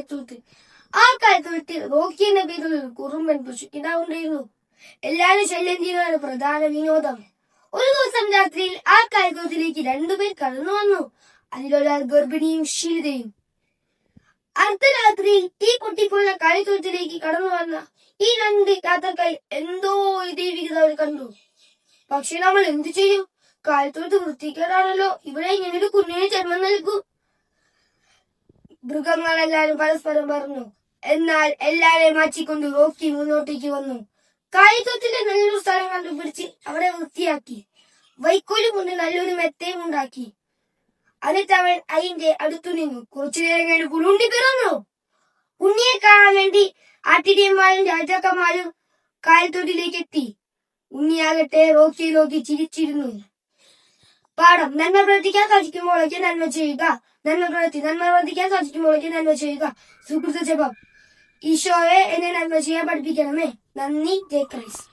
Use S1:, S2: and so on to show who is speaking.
S1: കാലിത്തൊഴുത്ത്. ആ കാലിത്തൊഴുത്തിൽ റോക്കി എന്ന പേരുള്ള ഒരു കുറുമ്പൻ പശുക്കിടാവുണ്ടായിരുന്നു. എല്ലാവരും ശല്യം ചെയ്യുന്നതാണ് പ്രധാന വിനോദം. ഒരു ദിവസം രാത്രിയിൽ ആ കാലിത്തൊഴുത്തിലേക്ക് രണ്ടുപേർ കടന്നു വന്നു. അതിലൊരാൾ ഗർഭിണിയും ക്ഷീണിതയും. അർദ്ധരാത്രിയിൽ തീ പൊട്ടിപ്പോയ കാലിത്തൊഴുത്തിലേക്ക് കടന്നു വന്ന ഈ രണ്ട് യാത്രക്കാർ എന്തോ ഒരു ദൈവികത അവർ കണ്ടു. പക്ഷെ നമ്മൾ എന്തു ചെയ്യും? കാലിത്തൊഴുത്ത് വൃത്തികേടാണല്ലോ, ഇവിടെ ഇങ്ങനൊരു കുഞ്ഞിന് ജന്മം നൽകൂ. മൃഗങ്ങളെല്ലാരും പരസ്പരം പറഞ്ഞു. എന്നാൽ എല്ലാരെയും മാറ്റിക്കൊണ്ട് റോക്കി മുന്നോട്ടേക്ക് വന്നു. കാലിത്തൊഴുത്തിന്റെ നല്ലൊരു സ്ഥലം കണ്ടുപിടിച്ച് അവിടെ വൃത്തിയാക്കി. വൈക്കോലും കൊണ്ട് നല്ലൊരു മെത്തയും ഉണ്ടാക്കി. എന്നിട്ട് അവൻ അതിന്റെ അടുത്തു നിന്നു. കുറച്ചു നേരം കഴിഞ്ഞ് പുലുണ്ടി പിറന്നു. ഉണ്ണിയെ കാണാൻ വേണ്ടി ആട്ടിടിയന്മാരും രാജാക്കന്മാരും കാലിത്തൊഴുത്തിലേക്ക് എത്തി. ഉണ്ണിയാകട്ടെ റോക്കിയെ നോക്കി ചിരിച്ചിരുന്നു. പാഠം: നന്മ പ്രവർത്തിക്കാൻ സാധിക്കുമ്പോഴേക്ക് നന്മ ചെയ്യുക. നന്മ പ്രവർത്തിക്കാൻ സാധിക്കുമ്പോഴേക്ക് നന്മ ചെയ്യുക. സുഹൃത്ത് ജപം: ഈശോയെ എന്നെ നന്മ ചെയ്യാൻ പഠിപ്പിക്കണമേ. നന്ദി. ജയ് ക്രൈസ്റ്റ്.